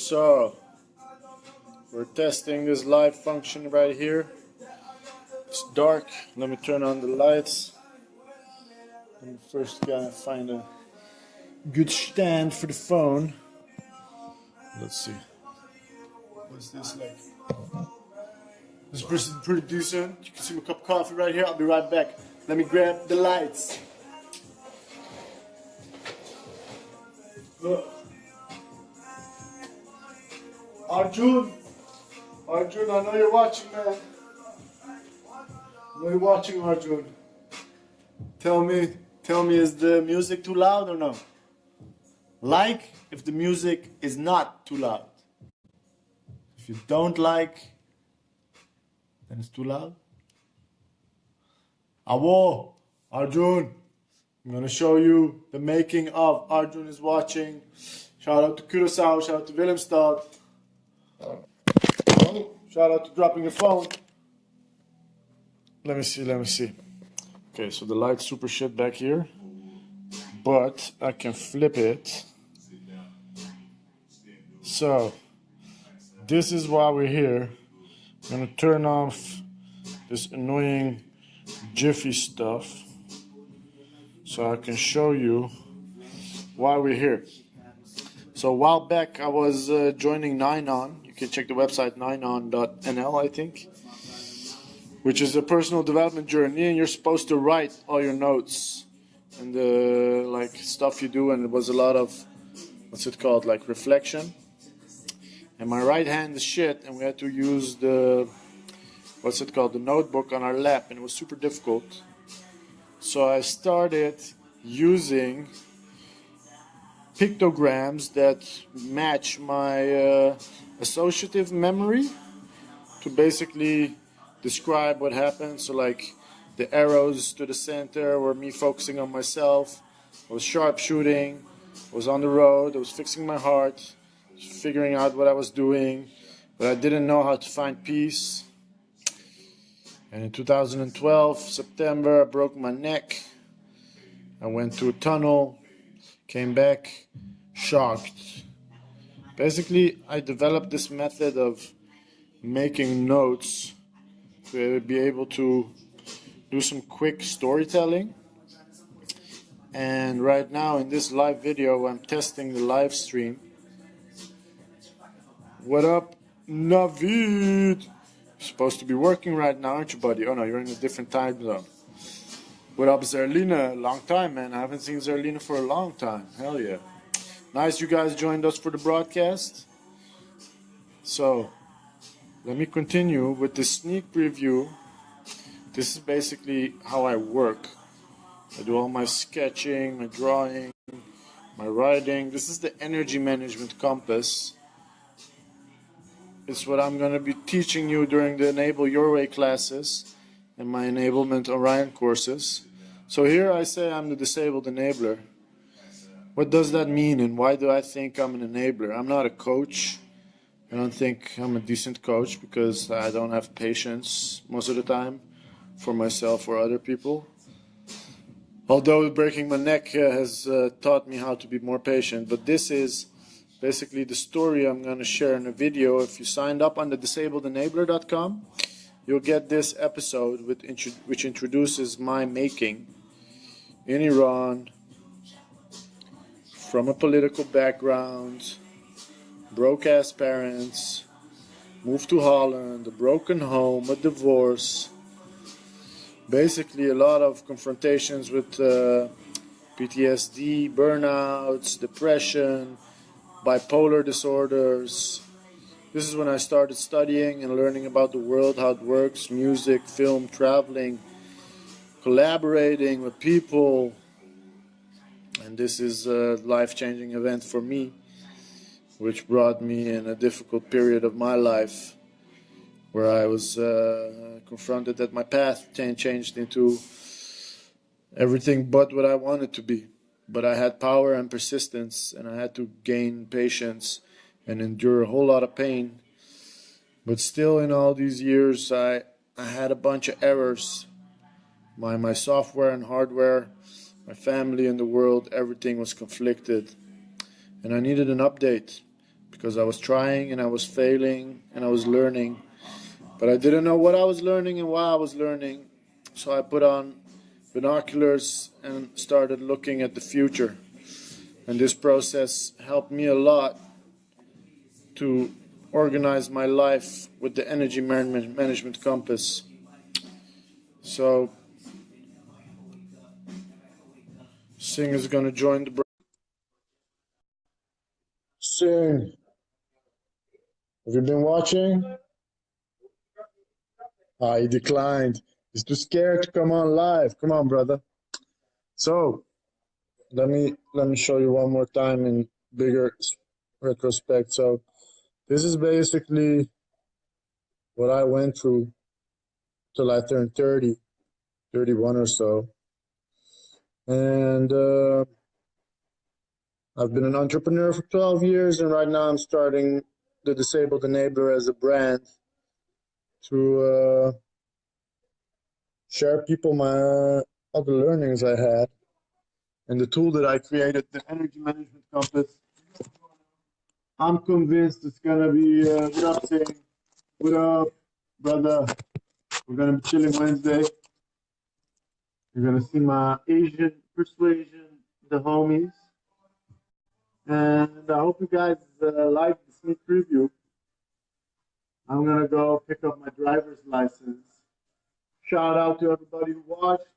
So, we're testing this live function right here. It's dark. Let me turn on the lights. I'm first gotta find a good stand for the phone. Let's see. What's this like? This person's pretty decent. You can see my cup of coffee right here. I'll be right back. Let me grab the lights. Look. Arjun, I know you're watching, man. I know you're watching, Arjun. Tell me, is the music too loud or no? Like if the music is not too loud. If you don't like, then it's too loud. Awo, Arjun, I'm gonna show you the making of Arjun is watching. Shout out to Curacao, shout out to Willemstad. Shout out to dropping your phone. Let me see. Okay, so the light's super shit back here, but I can flip it. So, this is why we're here. I'm gonna turn off this annoying Jiffy stuff so I can show you why we're here. So a while back I was joining Ninon. You can check the website ninon.nl, I think, which is a personal development journey, and you're supposed to write all your notes and the like stuff you do, and it was a lot of, what's it called, like reflection. And my right hand is shit, and we had to use the, what's it called, the notebook on our lap, and it was super difficult. So I started using pictograms that match my associative memory to basically describe what happened. So like the arrows to the center were me focusing on myself. I was sharpshooting, I was on the road, I was fixing my heart, figuring out what I was doing, but I didn't know how to find peace. And in 2012, September, I broke my neck. I went to a tunnel, came back, shocked. Basically, I developed this method of making notes to be able to do some quick storytelling. And right now in this live video, I'm testing the live stream. What up, Navid? You're supposed to be working right now, aren't you, buddy? Oh no, you're in a different time zone. What up, Zerlina? Long time, man. I haven't seen Zerlina for a long time. Hell yeah. Nice you guys joined us for the broadcast. So, let me continue with the sneak preview. This is basically how I work. I do all my sketching, my drawing, my writing. This is the energy management compass. It's what I'm going to be teaching you during the Enable Your Way classes and my Enablement Orion courses. So here I say I'm the disabled enabler. What does that mean, and why do I think I'm an enabler? I'm not a coach. I don't think I'm a decent coach because I don't have patience most of the time for myself or other people. Although breaking my neck has taught me how to be more patient. But this is basically the story I'm going to share in a video. If you signed up on the disabledenabler.com, you'll get this episode which introduces my making in Iran, from a political background, broke-ass parents, moved to Holland, a broken home, a divorce, basically a lot of confrontations with PTSD, burnouts, depression, bipolar disorders. This is when I started studying and learning about the world, how it works, music, film, traveling, collaborating with people. And this is a life-changing event for me, which brought me in a difficult period of my life where I was confronted that my path changed into everything but what I wanted to be. But I had power and persistence, and I had to gain patience and endure a whole lot of pain. But still, in all these years, I had a bunch of errors. My software and hardware, my family and the world, everything was conflicted. And I needed an update, because I was trying and I was failing and I was learning, but I didn't know what I was learning and why I was learning. So I put on binoculars and started looking at the future. And this process helped me a lot to organize my life with the energy management compass. So Singh is going to join the. Singh, have you been watching? He declined. He's too scared to come on live. Come on, brother. So let me show you one more time in bigger retrospect. So this is basically what I went through till I turned 30, 31 or so. And I've been an entrepreneur for 12 years, and right now I'm starting the Disabled Enabler as a brand to share people my all the learnings I had. And the tool that I created, the energy management compass, I'm convinced it's gonna be what up, saying, what up, brother? We're gonna be chilling Wednesday. You're gonna see my Asian persuasion, the homies, and I hope you guys like the sneak preview. I'm gonna go pick up my driver's license. Shout out to everybody who watched.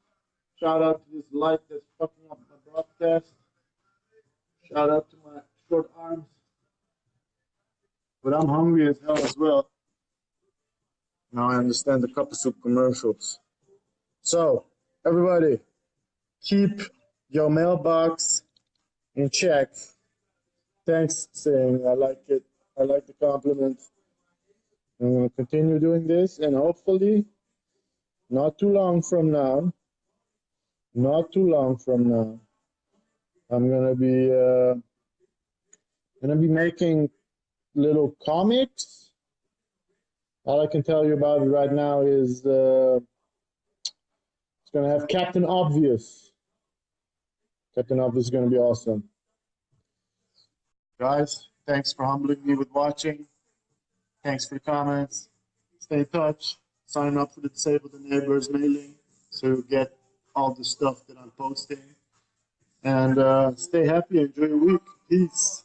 Shout out to this light that's fucking up my broadcast. Shout out to my short arms. But I'm hungry as hell as well. Now I understand the cup of soup commercials. So, everybody, keep your mailbox in check. Thanks, saying I like it. I like the compliment. I'm going to continue doing this, and hopefully, not too long from now, I'm gonna be making little comics. All I can tell you about it right now is it's gonna have Captain Obvious. Captain Obvious is gonna be awesome. Guys, thanks for humbling me with watching. Thanks for the comments. Stay in touch. Sign up for the Disabled Enablers mailing so you get all the stuff that I'm posting. And stay happy. Enjoy your week. Peace.